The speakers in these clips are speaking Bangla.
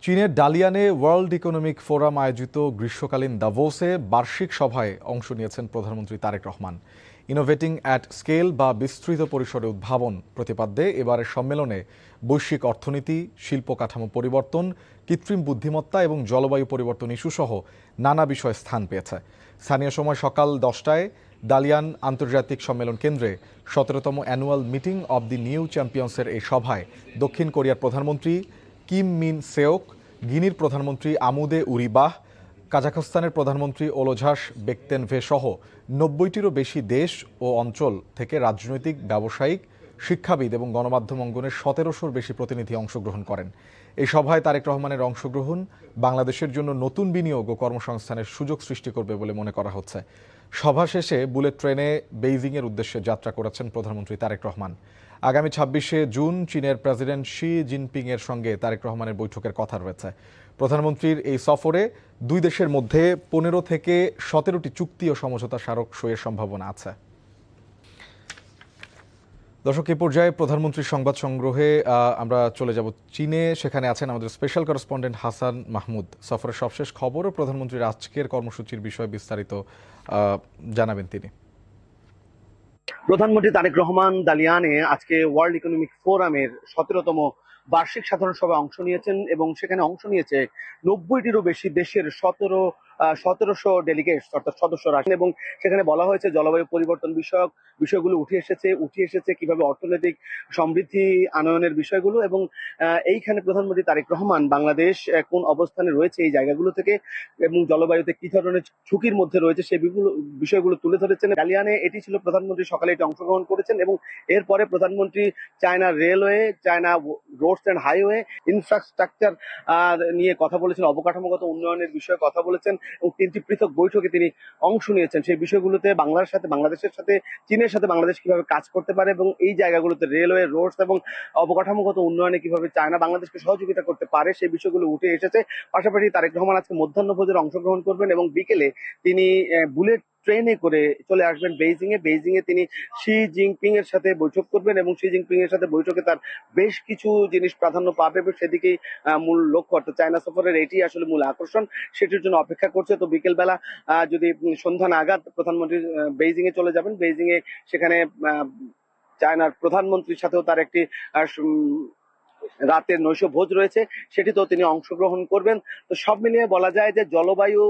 চীনের ডালিয়ানে ওয়ার্ল্ড ইকোনমিক ফোরাম আয়োজিত গ্রীষ্মকালীন দাভোসে বার্ষিক সভায় অংশ নিয়েছেন প্রধানমন্ত্রী Tarique Rahman. Innovating at scale বা বিস্তৃত পরিসরে উদ্ভাবন প্রতিপাদ্যে এবারের সম্মেলনে বৈশ্বিক অর্থনীতি, শিল্প কাঠামো পরিবর্তন, কৃত্রিম বুদ্ধিমত্তা এবং জলবায়ু পরিবর্তন ইস্যুসহ নানা বিষয় স্থান পেয়েছে। স্থানীয় সময় সকাল 10টায় দালিয়ান আন্তর্জাতিক সম্মেলন কেন্দ্রে 17তম annual meeting of the new চ্যাম্পিয়ন্সের এই সভায় দক্ষিণ কোরিয়ার প্রধানমন্ত্রী কিম মিন সেওক, গিনির প্রধানমন্ত্রী আমুদে উরিবাহ, কাজাখস্তানের প্রধানমন্ত্রী ওলোঝাস বেকতেনভে সহ 90টিরও বেশি দেশ ও অঞ্চল থেকে রাজনৈতিক, ব্যবসায়িক, শিক্ষাবিদ এবং গণমাধ্যম অঙ্গনের 1700-র বেশি প্রতিনিধি অংশগ্রহণ করেন। এই সভায় তারেক রহমানের অংশগ্রহণ বাংলাদেশের জন্য নতুন বিনিয়োগ ও কর্মসংস্থানের সুযোগ সৃষ্টি করবে বলে মনে করা হচ্ছে। সভা শেষে বুলেট ট্রেনে বেইজিংয়ের উদ্দেশ্যে যাত্রা করেছেন প্রধানমন্ত্রী তারেক রহমান। আগামী 26শে জুন চীনের প্রেসিডেন্ট শি জিনপিং এর সঙ্গে তারেক রহমানের বৈঠকের কথা রয়েছে। প্রধানমন্ত্রীর এই সফরে দুই দেশের মধ্যে 15 থেকে 17টি চুক্তি ও সমঝোতা স্মারক সইয়ের সম্ভাবনা আছে। দর্শক, এই পর্যায়ে প্রধানমন্ত্রীর সংবাদ সংগ্রহে আমরা চলে যাব চীনে। সেখানে আছেন আমাদের স্পেশাল করেসপন্ডেন্ট হাসান মাহমুদ। সফরের সবশেষ খবর ও প্রধানমন্ত্রীর আজকের কর্মসূচির বিষয়ে বিস্তারিত জানাবেন তিনি। প্রধানমন্ত্রী তারেক রহমান দালিয়ানে আজকে ওয়ার্ল্ড ইকোনমিক ফোরামের 17তম বার্ষিক সাধারণ সভায় অংশ নিয়েছেন এবং সেখানে অংশ নিয়েছে 90টিরও বেশি দেশের 1700 ডেলিগেটস অর্থাৎ সদস্যরা। এবং সেখানে বলা হয়েছে জলবায়ু পরিবর্তন বিষয়ক বিষয়গুলো উঠে এসেছে কিভাবে অর্থনৈতিক সমৃদ্ধি আনয়নের বিষয়গুলো, এবং এইখানে প্রধানমন্ত্রী তারেক রহমান বাংলাদেশ কোন অবস্থানে রয়েছে এই জায়গাগুলো থেকে এবং জলবায়ুতে কি ধরনের ঝুঁকির মধ্যে রয়েছে সেই বিষয়গুলো তুলে ধরেছেন। ডালিয়ানে এটি ছিল প্রধানমন্ত্রী সকালে এটি অংশগ্রহণ করেছেন এবং এরপরে প্রধানমন্ত্রী China railway, China roads and highway infrastructure নিয়ে কথা বলেছেন, অবকাঠামোগত উন্নয়নের বিষয়ে কথা বলেছেন এবং 3টি পৃথক বৈঠকে তিনি অংশ নিয়েছেন। সেই বিষয়গুলোতে বাংলাদেশের সাথে চীনের সাথে বাংলাদেশ কিভাবে কাজ করতে পারে এবং এই জায়গাগুলোতে রেলওয়ে, রোডস এবং অবকাঠামোগত উন্নয়নে কিভাবে চায়না বাংলাদেশকে সহযোগিতা করতে পারে সেই বিষয়গুলো উঠে এসেছে। পাশাপাশি তারেক রহমান আজকে মধ্যাহ্নভোজের অংশগ্রহণ করবেন এবং বিকেলে তিনি বুলেট ট্রেনে করে চলে আসবেন বেইজিংয়ে তিনি শি জিনপিং এর সাথে বৈঠক করবেন এবং শি জিনপিং এর সাথে বৈঠকে তার বেশ কিছু জিনিস প্রাধান্য পাবে এবং সেদিকেই মূল লক্ষ্য, অর্থাৎ চায়না সফরের এটি আসলে মূল আকর্ষণ, সেটির জন্য অপেক্ষা করছে। তো বিকেল বেলা যদি সন্ধ্যা নাগাদ প্রধানমন্ত্রী বেইজিংয়ে চলে যাবেন। বেইজিংয়ে সেখানে চায়নার প্রধানমন্ত্রীর সাথেও তার একটি রাতের নৈশ ভোজ রয়েছে, সেটিতেও তিনি অংশগ্রহণ করবেন। তো সব মিলিয়ে বলা যায় যে জলবায়ু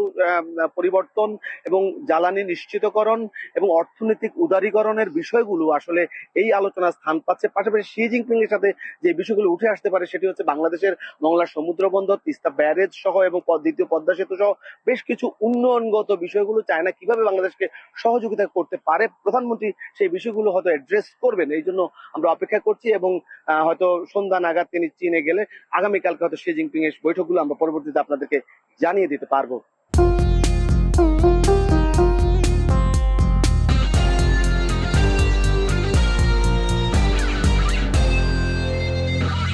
পরিবর্তন এবং জ্বালানি নিশ্চিতকরণ এবং অর্থনৈতিক উদারীকরণের বিষয়গুলো আসলে এই আলোচনার স্থান পাচ্ছে। পাশাপাশি শি জিনপিং এর সাথে যে বিষয়গুলো উঠে আসতে পারে সেটি হচ্ছে বাংলাদেশের মংলা সমুদ্র বন্দর, তিস্তা ব্যারেজ সহ এবং দ্বিতীয় পদ্মা সেতু সহ বেশ কিছু উন্নয়নগত বিষয়গুলো চায়না কিভাবে বাংলাদেশকে সহযোগিতা করতে পারে। প্রধানমন্ত্রী সেই বিষয়গুলো হয়তো অ্যাড্রেস করবেন, এই জন্য আমরা অপেক্ষা করছি এবং হয়তো সন্ধ্যা নাগাদ তিনি চীনে গেলে আগামীকালকে হয়তো শি জিনপিং এর বৈঠকগুলো আমরা পরবর্তীতে আপনাদেরকে জানিয়ে দিতে পারবো।